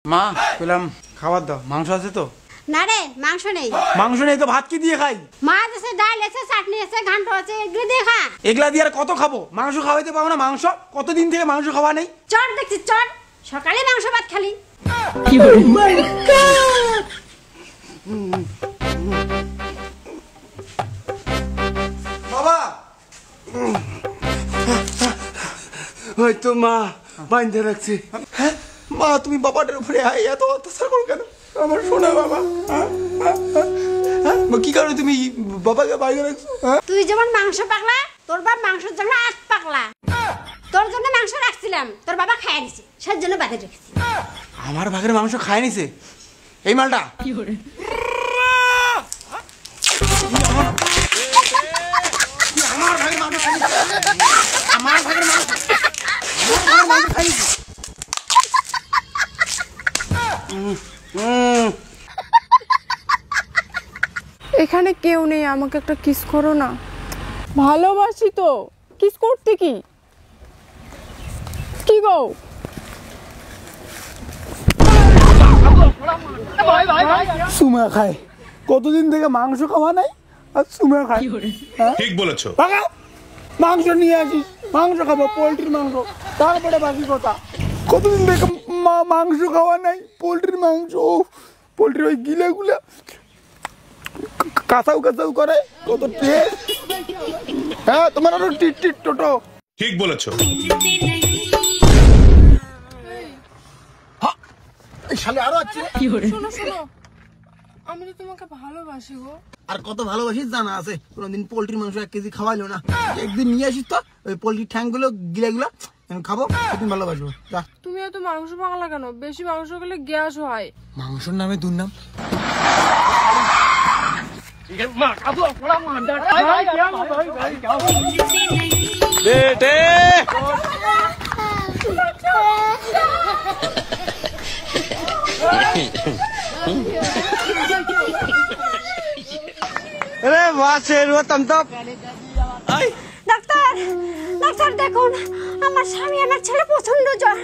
মা পেলাম খাবার দাও, মাংস আছে তো? না রে, মাংস নেই। মাংস নেই তো ভাত কি দিয়ে খাই? মাছ আছে, ডাল আছে, চাটনি আছে, ঘান্ট আছে, এগুলো দিয়ে খা। এগুলা দিয়ে আর কত খাবো? মাংস খাওয়াইতে পাবো না? মাংস কতদিন থেকে মাংস খাওয়া নেই। চট দেখছি চট, সকালে মাংস ভাত খালি। বাবা হয়তো মা বাইন্ধে রাখছি। হ্যাঁ মা, তুমি বাবাটার উপরে এত অত্যাচার করো কেন? আমার শোনা বাবা, কি কারণে তুমি বাবাকে বাইরে রাখছো? তুই যেমন মাংস পাগলা, তোর বাপ মাংসের জন্য আট পাগলা। তোর জন্য মাংস রাখছিলাম, তোর বাবা খাইয়া দিছে, সেই জন্য বাদে রেখেছি। আমার ভাগের মাংস খায় নিছে এই মালটা? আমার ভাগের মাংস খায় নিছে, আমার ভাগের মাংস খায় নিছে। এখানে কেউ নেই, আমাকে একটা কিস করো না। ভালোবাসি তো, কিস করতে কি কি গো? সুমা খায়, কতদিন থেকে মাংস খাওয়া নাই আর সুমা খায়। ঠিক বলেছো। মাংস নিয়ে আসিস, মাংস খাবো, পোল্ট্রির মাংস, তারপরে বাকি কথা। কতদিন থেকে মাংস খাওয়া নাই, পোল্ট্রির মাংস। পোল্ট্রির ওই গিলে গুলা কাঁচাও কাঁচাও করে, কত টেস্ট। হ্যাঁ, তোমার আরো টিট টিট টোটো। ঠিক বলেছো। আরো আছে। শোনো শোনো, আমি তো তোমাকে ভালোবাসি গো। আর কত ভালোবাসিস জানা আছে? কোনদিন পোল্ট্রির মাংস 1 কেজি খাওয়াইলো না। একদিন নিয়ে আসিস তো, ওই পোল্ট্রির ঠ্যাং গুলো গিলে গুলো খাবো, সেদিন ভালোবাসবো। তুমি এত মাংস পাগলা কেন? বেশি মাংস খেলে গ্যাস হয়। মাংসর নামে দুর্নাম। বেটে अरे वाह शेर वो तुम तो ডাক্তার, ডাক্তার দেখুন, আমার স্বামী আমার ছেলে প্রচন্ড জ্বর,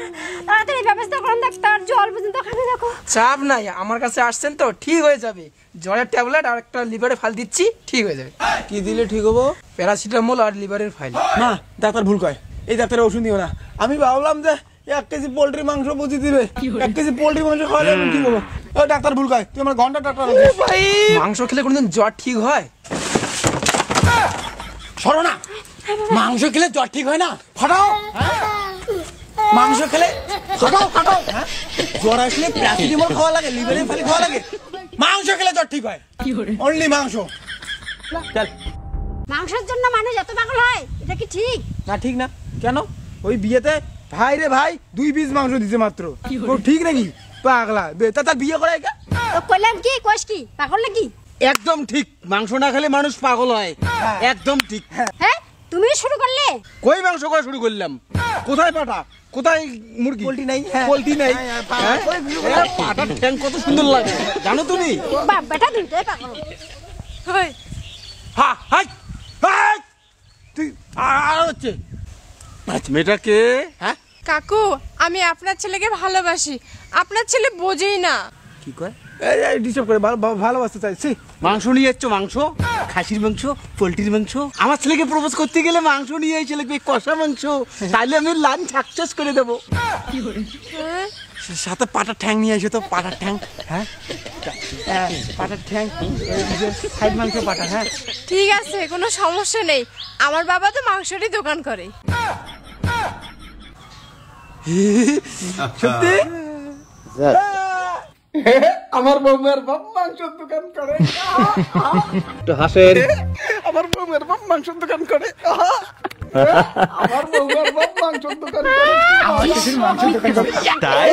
তাড়াতাড়ি ব্যবস্থা করুন ডাক্তার। জল পর্যন্ত খাবে দেখো। চাপ নাই, আমার কাছে আসছেন তো ঠিক হয়ে যাবে। জ্বরের ট্যাবলেট আর একটা লিভারে ফাইল দিচ্ছি, ঠিক হয়ে যাবে। কি দিলে ঠিক হবো? প্যারাসিটামল আর লিভারের ফাইল। না, ডাক্তার ভুল কয়, এই ডাক্তারের ওষুধ দিও না। আমি ভাবলাম যে 1 কেজি পোল্ট্রি মাংস বুঝি দিবে, 1 কেজি পোল্ট্রি মাংস খাওয়ালে ঠিক হবো। ডাক্তার ভুল কয়, তুই আমার ঘন্টা ডাক্তার ভাই। মাংস খেলে কোনদিন জ্বর ঠিক হয়? সরো না, মাংস খেলে জ্বর ঠিক হয় না। ফাটাও, মাংস খেলে ফাটাও ফাটাও। জ্বর আসলে প্যারাসিটামল খাওয়া লাগে, লিভারের ফাইল খাওয়া লাগে। মাংস খেলে জ্বর ঠিক হয়, অনলি মাংস। চল। মাংসের জন্য মানুষ এত পাগল হয়, এটা কি ঠিক? না, ঠিক না। কেন? ওই বিয়েতে ভাই রে ভাই 2 পিস মাংস দিছে মাত্র, ঠিক নাকি? পাগলা তার বিয়ে করে তো কইলাম কি, কইস কি, পাগল নাকি? একদম ঠিক। মাংস না খেলে মানুষ পাগল হয়, একদম ঠিক। হ্যাঁ, তুমি শুরু করলে। কই মাংস করা শুরু করলাম? কোথায় পাঠা, কোথায় মুরগি? পোল্ট্রি নাই, পোল্ট্রি নাই। পাঠার ঠ্যাং কত সুন্দর লাগে জানো তুমি? বাপ বেটা দুইটাই পাগল। হয় হ্যাঁ, হাই হাই, তুই আর হচ্ছে মেয়েটা কে? হ্যাঁ, কাকু, আমি আপনার ছেলেকে ভালোবাসি, আপনার ছেলে বোঝেই না। কি কয়? এই ডিস্টার্ব করে, ভালোবাসতে চাইছি। মাংস নিয়ে এসছো? মাংস, খাসির মাংস, পোল্ট্রির মাংস। আমার ছেলেকে প্রপোজ করতে গেলে মাংস নিয়ে এসে লাগবে কষা মাংস, তাইলে আমি লাঞ্চ সাকসেস করে দেবো। সাথে পাটার ঠ্যাং নিয়ে এসে তো, পাটার ঠ্যাং। হ্যাঁ, পাটার ঠ্যাং, সাইড মাংস পাটা। হ্যাঁ ঠিক আছে, কোনো সমস্যা নেই, আমার বাবা তো মাংসেরই দোকান করে। সত্যি? আমার বৌমার বাপ মাংসের দোকান করে। একটু হাসেন। আমার বৌমার বাপ মাংসের দোকান করে। আমার বৌমার বাপ মাংসের দোকান করে। আমার মাংসের দোকান করে। তাই